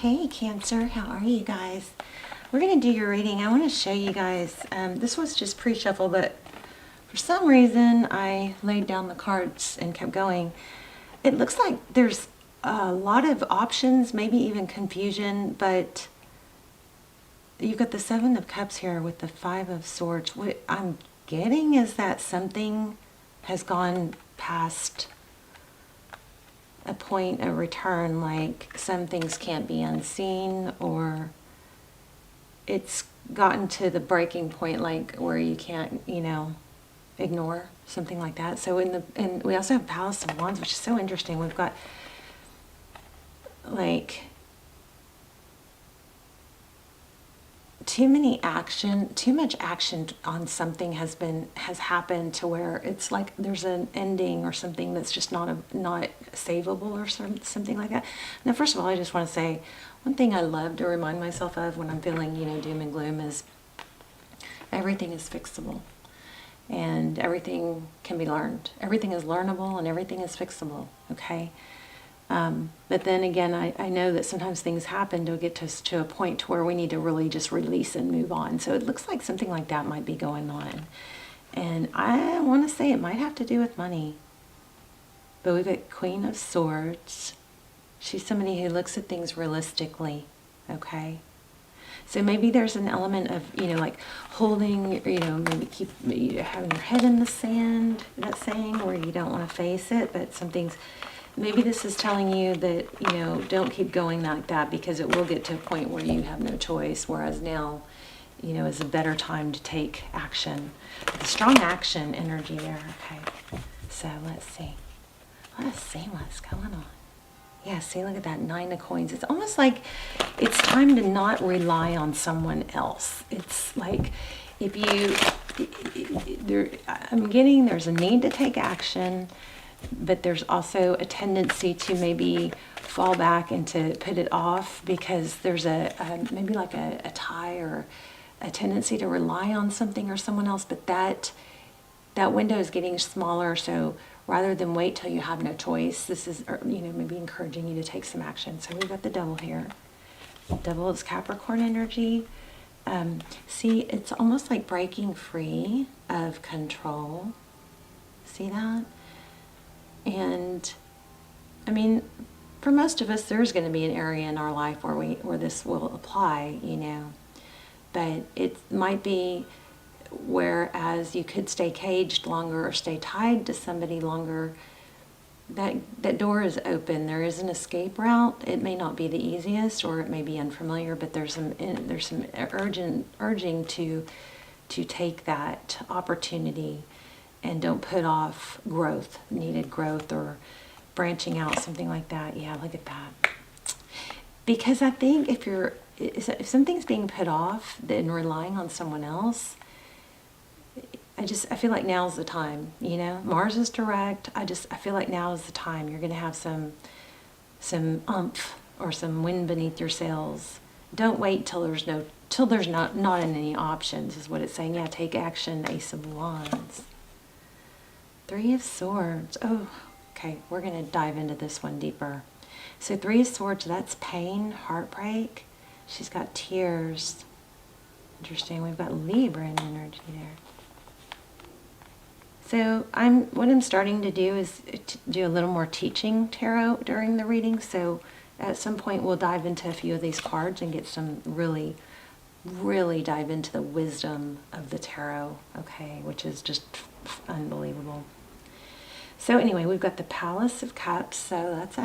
Hey Cancer, how are you guys? We're going to do your reading. I want to show you guys, this was just pre-shuffle, but for some reason I laid down the cards and kept going. It looks like there's a lot of options, maybe even confusion, but you've got the Seven of Cups here with the Five of Swords. What I'm getting is that something has gone past a point of return, like some things can't be unseen, or it's gotten to the breaking point, like where you can't, ignore something like that. So and we also have Palace of Wands, which is so interesting. We've got like too much action on something has happened to where it's like there's an ending or something that's just not savable or something like that. Now, first of all, I just want to say one thing I love to remind myself of when I'm feeling, doom and gloom is everything is fixable and everything can be learned. Everything is learnable and everything is fixable, okay? But then again, I know that sometimes things happen to get us to a point to where we need to really just release and move on. So it looks like something like that might be going on. And I want to say it might have to do with money. But we've got Queen of Swords. She's somebody who looks at things realistically, okay? So maybe there's an element of, like holding, maybe keep having your head in the sand, that saying, where you don't want to face it, but something's, maybe this is telling you that, don't keep going like that because it will get to a point where you have no choice, whereas now, is a better time to take action. The strong action energy there, okay? So let's see. Let's see what's going on. Yeah, see, look at that Nine of Coins. It's almost like it's time to not rely on someone else. It's like if I'm getting there's a need to take action, but there's also a tendency to maybe fall back and to put it off because there's maybe like a tie or a tendency to rely on something or someone else, but that window is getting smaller. So rather than wait till you have no choice, this is, maybe encouraging you to take some action. So we've got the Devil here. Devil is Capricorn energy. See, it's almost like breaking free of control. See that? And I mean, for most of us, there's going to be an area in our life where this will apply, but it might be whereas you could stay caged longer or stay tied to somebody longer, that door is open. There is an escape route. It may not be the easiest, or it may be unfamiliar, but there's some urging to take that opportunity and don't put off needed growth or branching out, something like that. Yeah, look at that. Because I think if something's being put off, then relying on someone else, I feel like now's the time, Mars is direct. I feel like now is the time. You're going to have some oomph or some wind beneath your sails. Don't wait till there's not any options, is what it's saying. Yeah, take action, Ace of Wands. Three of Swords. Oh, okay, we're going to dive into this one deeper. So Three of Swords, that's pain, heartbreak. She's got tears. Interesting. We've got Libra in energy there. So what I'm starting to do is to do a little more teaching tarot during the reading. So at some point we'll dive into a few of these cards and get some really, really dive into the wisdom of the tarot, okay, which is just unbelievable. So anyway, we've got the Palace of Cups. So that's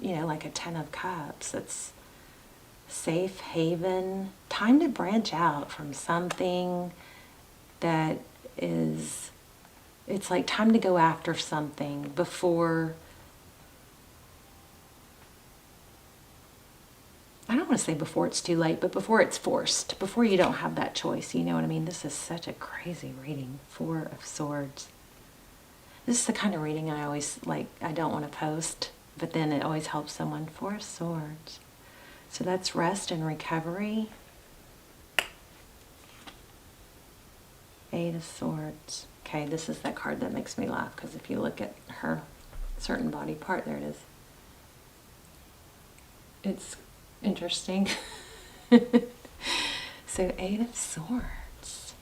like a 10 of Cups. It's safe haven, time to branch out from something that is, it's like time to go after something before, I don't want to say before it's too late, but before it's forced, before you don't have that choice, you know what I mean? This is such a crazy reading. Four of Swords. This is the kind of reading I always, I don't want to post, but then it always helps someone. Four of Swords. So that's rest and recovery. Eight of Swords. Okay, this is that card that makes me laugh, because if you look at her certain body part, there it is. It's Interesting. So Eight of Swords.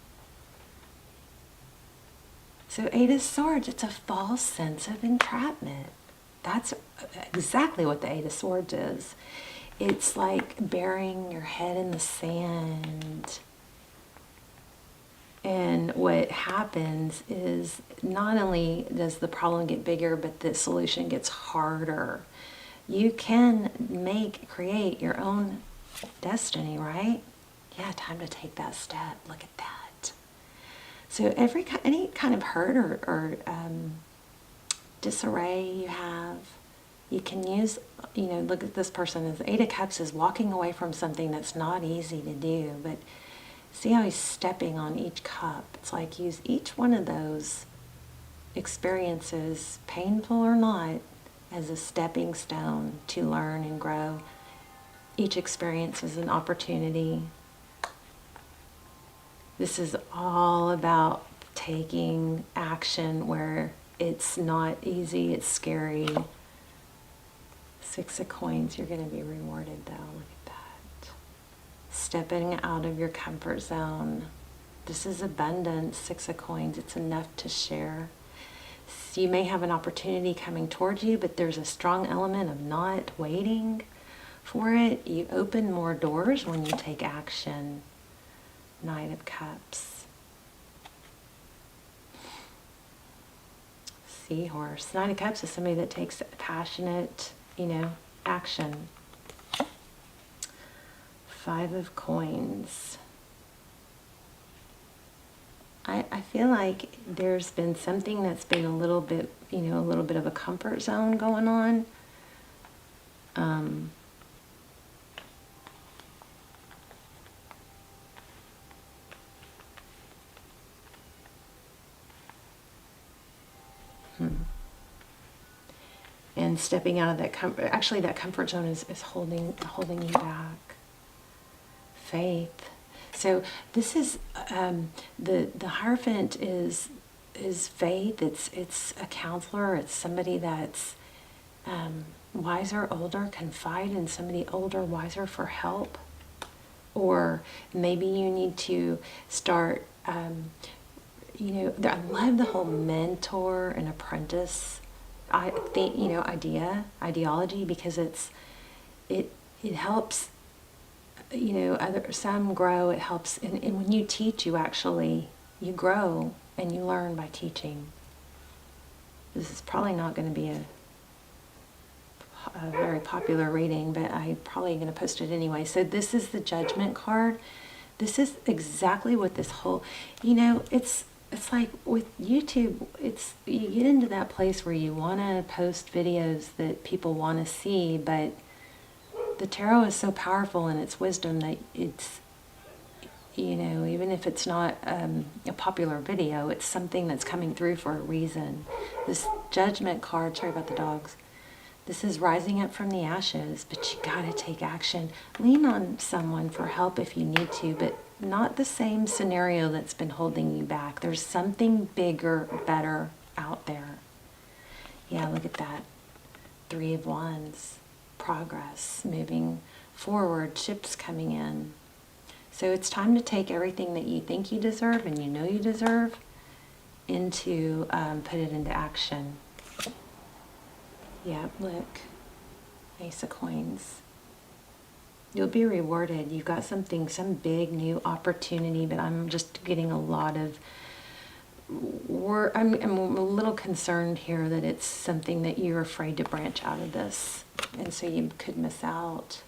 So Eight of Swords, it's a false sense of entrapment. That's exactly what the Eight of Swords is. It's like burying your head in the sand. And what happens is not only does the problem get bigger, but the solution gets harder. You can create your own destiny, right? Yeah, time to take that step. Look at that. So any kind of hurt or disarray you have, you can use, look at this person. As Eight of Cups is walking away from something that's not easy to do, but see how he's stepping on each cup. It's like use each one of those experiences, painful or not, as a stepping stone to learn and grow. Each experience is an opportunity. This is all about taking action where it's not easy, it's scary. Six of Coins, you're going to be rewarded though. Look at that. Stepping out of your comfort zone. This is abundance. Six of Coins, it's enough to share. So you may have an opportunity coming towards you, but there's a strong element of not waiting for it. You open more doors when you take action. Knight of Cups. Seahorse. Knight of Cups is somebody that takes passionate, action. Five of Coins. I feel like there's been something that's been a little bit, a little bit of a comfort zone going on. And stepping out of that comfort, actually that comfort zone is holding you back. Faith. So this is the Hierophant is faith. It's a counselor. It's somebody that's wiser, older. Confide in somebody older, wiser for help. Or maybe you need to start. I love the whole mentor and apprentice. I think ideology, because it helps. Some grow. It helps, and when you teach, you grow and you learn by teaching. This is probably not going to be a very popular reading, but I'm probably going to post it anyway. So this is the Judgment card. This is exactly what this whole, it's like with YouTube, you get into that place where you want to post videos that people want to see, but the tarot is so powerful in its wisdom that it's, even if it's not a popular video, it's something that's coming through for a reason. This Judgment card, sorry about the dogs, this is rising up from the ashes, but you gotta take action. Lean on someone for help if you need to, but not the same scenario that's been holding you back. There's something bigger, better out there. Yeah, look at that. Three of Wands. Progress, moving forward, ships coming in. So it's time to take everything that you think you deserve and you deserve into, put it into action. Yeah, look. Ace of Coins. You'll be rewarded. You've got some big new opportunity, but I'm just getting a lot of I'm a little concerned here that it's something that you're afraid to branch out of this, and so you could miss out.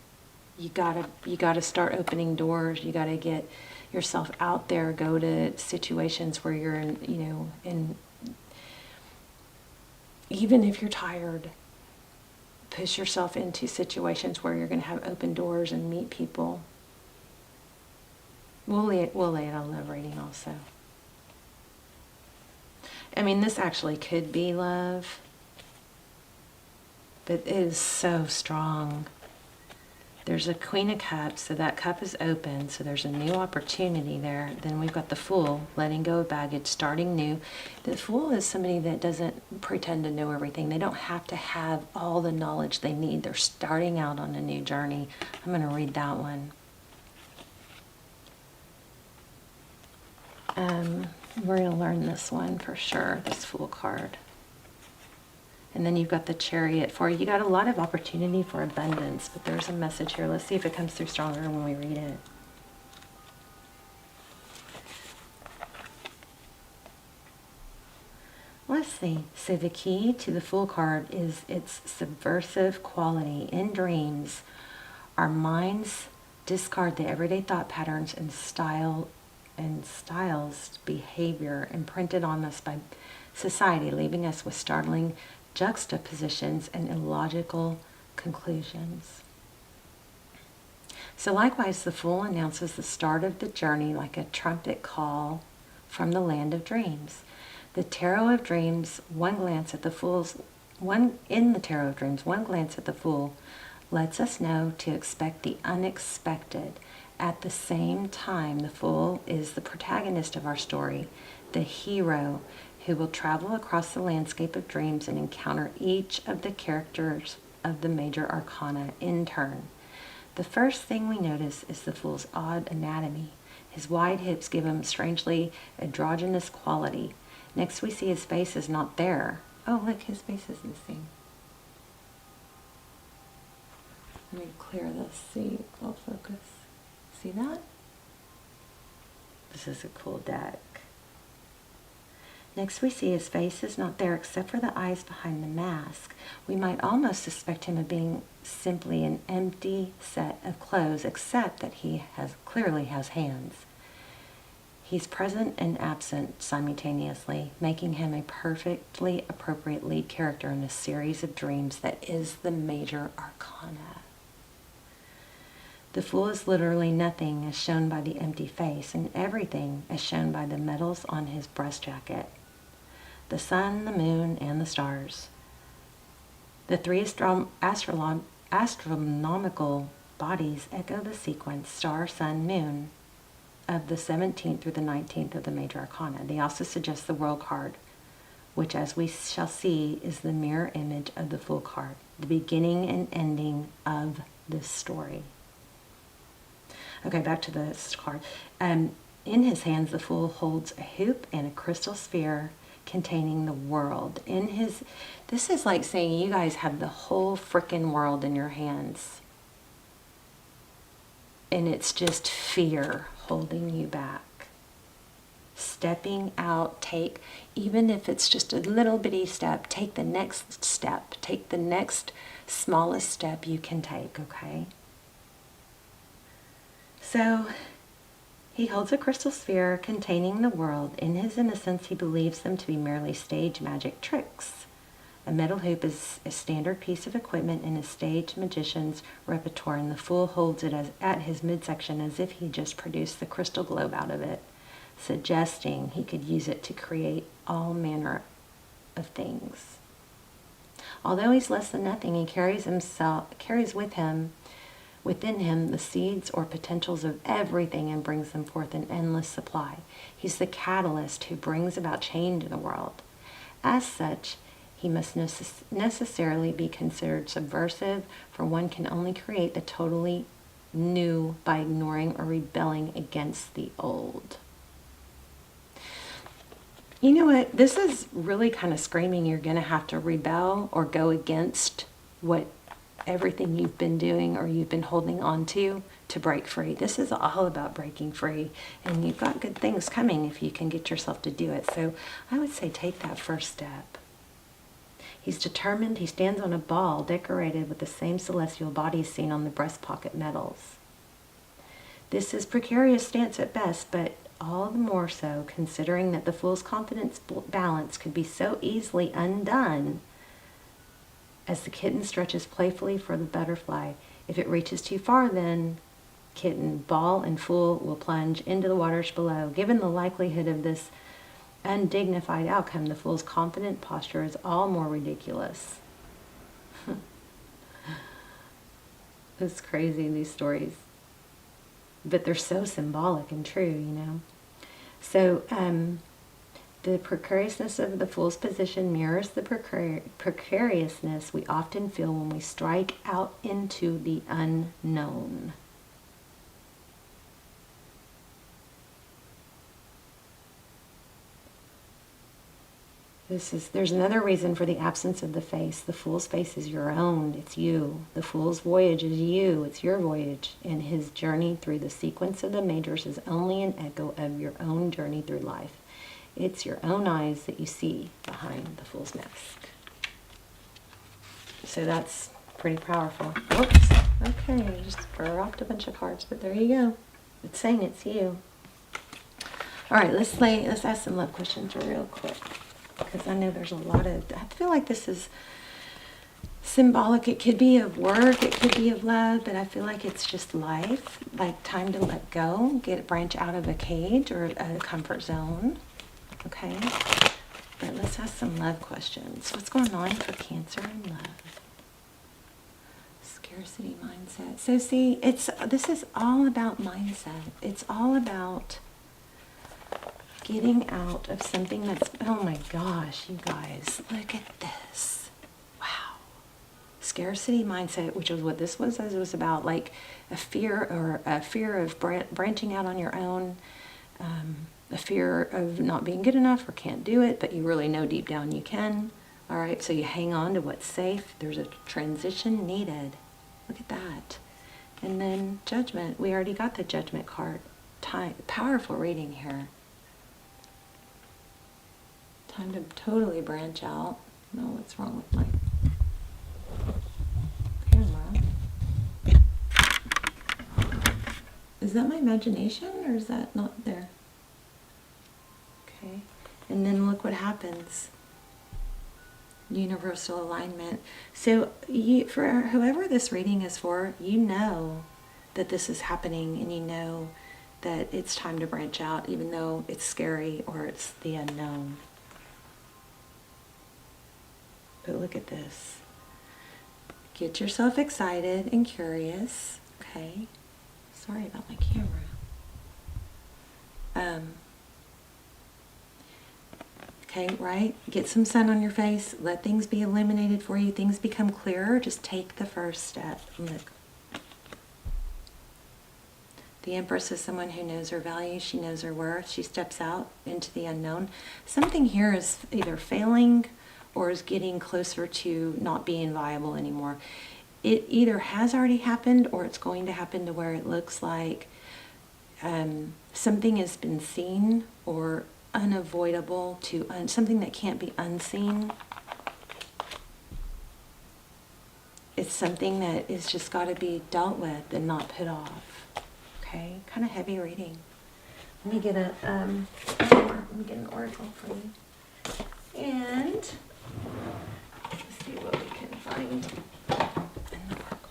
You gotta start opening doors. You gotta get yourself out there. Go to situations where you're in. Even if you're tired, push yourself into situations where you're going to have open doors and meet people. We'll lay it on love reading also. I mean, this actually could be love, but it is so strong. There's a Queen of Cups, so that cup is open, so there's a new opportunity there. Then we've got the Fool, letting go of baggage, starting new. The Fool is somebody that doesn't pretend to know everything. They don't have to have all the knowledge they need. They're starting out on a new journey. I'm going to read that one. We're going to learn this one for sure, this Fool card. And then you've got the Chariot for you. You got a lot of opportunity for abundance, but there's a message here. Let's see if it comes through stronger when we read it. Let's see. So the key to the Fool card is its subversive quality. In dreams, our minds discard the everyday thought patterns and styles behavior imprinted on us by society, leaving us with startling juxtapositions and illogical conclusions. So likewise, the Fool announces the start of the journey like a trumpet call from the land of dreams. The Tarot of Dreams, one glance at the Fool lets us know to expect the unexpected. At the same time, the Fool is the protagonist of our story, the hero who will travel across the landscape of dreams and encounter each of the characters of the major arcana in turn. The first thing we notice is the Fool's odd anatomy. His wide hips give him strangely androgynous quality. Next we see his face is not there. Oh, look, his face is missing. Let me clear this, see, I'll focus. See that? This is a cool deck. Next we see his face is not there except for the eyes behind the mask. We might almost suspect him of being simply an empty set of clothes, except that he clearly has hands. He's present and absent simultaneously, making him a perfectly appropriate lead character in a series of dreams that is the major arcana. The Fool is literally nothing as shown by the empty face, and everything as shown by the medals on his breast jacket. The sun, the moon, and the stars. The three astronomical bodies echo the sequence star, sun, moon of the 17th through the 19th of the major arcana. They also suggest the World card, which, as we shall see, is the mirror image of the Fool card, the beginning and ending of this story. Okay, back to this card. In his hands, the Fool holds a hoop and a crystal sphere containing the world. This is like saying you guys have the whole frickin' world in your hands. And it's just fear holding you back. Stepping out, even if it's just a little bitty step, take the next step. Take the next smallest step you can take, okay? So, he holds a crystal sphere containing the world. In his innocence, he believes them to be merely stage magic tricks. A metal hoop is a standard piece of equipment in a stage magician's repertoire, and the Fool holds it at his midsection as if he just produced the crystal globe out of it, suggesting he could use it to create all manner of things. Although he's less than nothing, he carries within him the seeds or potentials of everything and brings them forth in endless supply. He's the catalyst who brings about change in the world. As such, he must necessarily be considered subversive, for one can only create the totally new by ignoring or rebelling against the old. You know what? This is really kind of screaming you're going to have to rebel or go against what everything you've been doing or you've been holding on to break free. This is all about breaking free, and you've got good things coming if you can get yourself to do it. So I would say take that first step. He's determined. He stands on a ball decorated with the same celestial bodies seen on the breast pocket medals. This is precarious stance at best, but all the more so considering that the Fool's confidence balance could be so easily undone as the kitten stretches playfully for the butterfly. If it reaches too far, then kitten, ball, and Fool will plunge into the waters below. Given the likelihood of this undignified outcome, the Fool's confident posture is all more ridiculous. It's crazy, these stories. But they're so symbolic and true, you know. So, the precariousness of the Fool's position mirrors the precariousness we often feel when we strike out into the unknown. There's another reason for the absence of the face. The Fool's face is your own. It's you. The Fool's voyage is you. It's your voyage. And his journey through the sequence of the majors is only an echo of your own journey through life. It's your own eyes that you see behind the Fool's mask. So that's pretty powerful. Whoops. Okay, I just dropped a bunch of cards, but there you go. It's saying it's you. All right, let's ask some love questions real quick, because I know there's a lot of, I feel like this is symbolic. It could be of work, it could be of love, but I feel like it's just life, like time to let go, branch out of a cage or a comfort zone. Okay, but let's ask some love questions. What's going on for Cancer and love? Scarcity mindset. So see, this is all about mindset. It's all about getting out of something that's, oh my gosh, you guys, look at this. Wow. Scarcity mindset, which is what this was. It was about like a fear of branching out on your own, a fear of not being good enough or can't do it, but you really know deep down you can. All right, so you hang on to what's safe. There's a transition needed. Look at that. And then judgment. We already got the judgment card. Powerful reading here. Time to totally branch out. No, what's wrong with my camera? Is that my imagination or is that not there? Okay. And then look what happens. Universal alignment. So for whoever this reading is for, you know that this is happening and you know that it's time to branch out, even though it's scary or it's the unknown. But look at this. Get yourself excited and curious. Okay. Sorry about my camera. Okay, right? Get some sun on your face. Let things be illuminated for you. Things become clearer. Just take the first step. Look. The Empress is someone who knows her value. She knows her worth. She steps out into the unknown. Something here is either failing or is getting closer to not being viable anymore. It either has already happened or it's going to happen to where it looks like something has been seen or unavoidable to something that can't be unseen. It's something that is just got to be dealt with and not put off. Okay, kind of heavy reading. Let me get an oracle for you. And let's see what we can find in the oracle.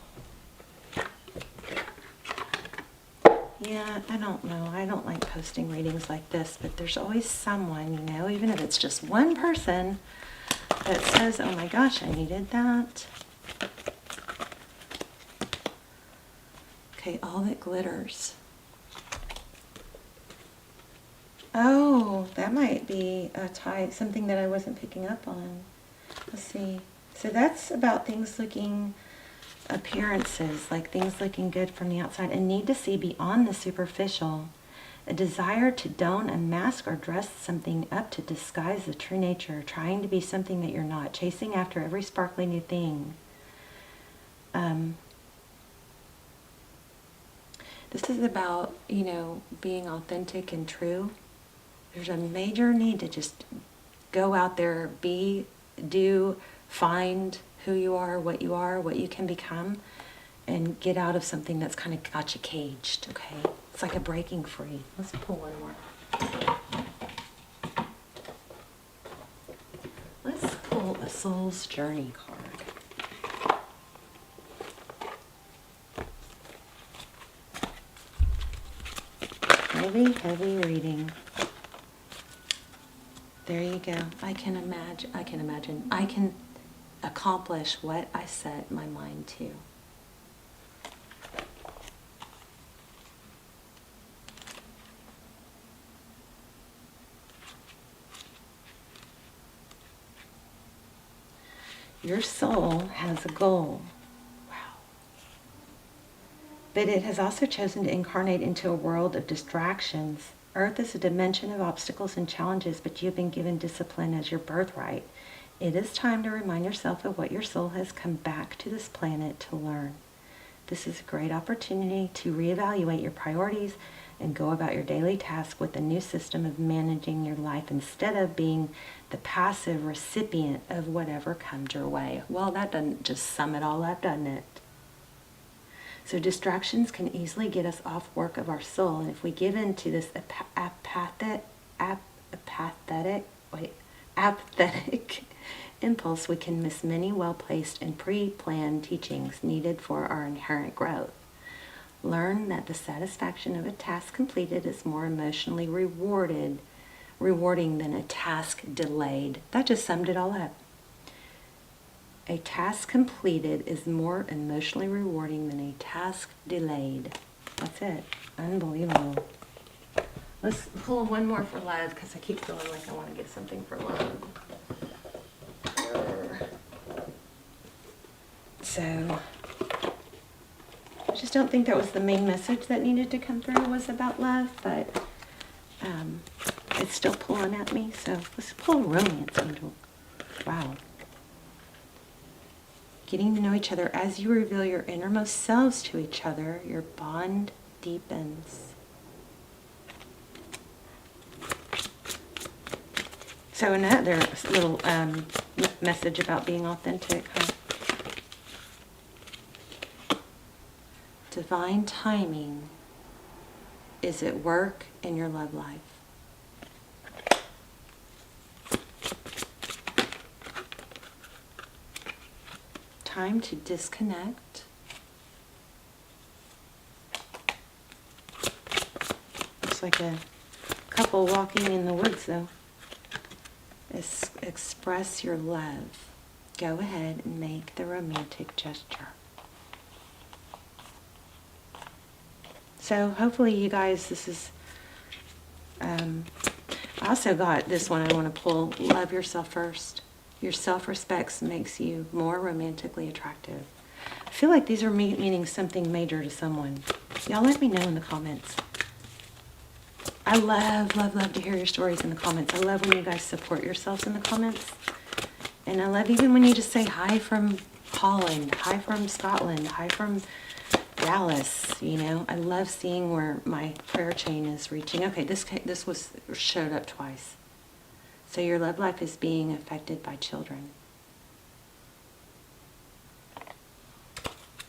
Yeah, I don't know. I don't like posting readings like this, but there's always someone, you know, even if it's just one person that says, oh my gosh, I needed that. Okay, all that glitters. Oh, that might be a type, something that I wasn't picking up on. Let's see. So that's about things looking, appearances, like things looking good from the outside, a need to see beyond the superficial, a desire to don a mask or dress something up to disguise the true nature, trying to be something that you're not, chasing after every sparkly new thing. This is about, you know, being authentic and true. There's a major need to just go out there, be, do, find who you are, what you can become, and get out of something that's kind of got you caged, okay? It's like a breaking free. Let's pull one more. Let's pull a Soul's Journey card. Heavy, heavy reading. There you go. I can imagine. I can accomplish what I set my mind to. Your soul has a goal. Wow. But it has also chosen to incarnate into a world of distractions. Earth is a dimension of obstacles and challenges, but you have been given discipline as your birthright. It is time to remind yourself of what your soul has come back to this planet to learn. This is a great opportunity to reevaluate your priorities and go about your daily task with a new system of managing your life instead of being the passive recipient of whatever comes your way. Well, that doesn't just sum it all up, doesn't it? So distractions can easily get us off work of our soul, and if we give in to this apathetic impulse, we can miss many well-placed and pre-planned teachings needed for our inherent growth. Learn that the satisfaction of a task completed is more emotionally rewarding than a task delayed. That just summed it all up. A task completed is more emotionally rewarding than a task delayed. That's it. Unbelievable. Let's pull one more for love, because I keep feeling like I want to get something for love. So, I just don't think that was the main message that needed to come through, was about love, but it's still pulling at me, so let's pull a romance angel. Wow. Getting to know each other. As you reveal your innermost selves to each other, your bond deepens. So another little message about being authentic, huh? Divine timing is at work in your love life. Time to disconnect. Looks like a couple walking in the woods, though. Express your love. Go ahead and make the romantic gesture. So hopefully you guys, this is, I also got this one I want to pull. Love yourself first. Your self-respect makes you more romantically attractive. I feel like these are meaning something major to someone. Y'all let me know in the comments. I love, love, love to hear your stories in the comments. I love when you guys support yourselves in the comments. And I love even when you just say hi from Holland, hi from Scotland, hi from Dallas, you know. I love seeing where my prayer chain is reaching. Okay, this was showed up twice. So your love life is being affected by children.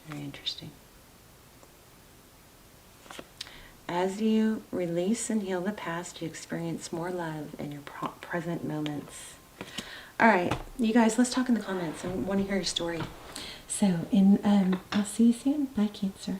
Very interesting. As you release and heal the past, you experience more love in your present moments. All right, you guys, let's talk in the comments. I want to hear your story. So, I'll see you soon. Bye, Cancer.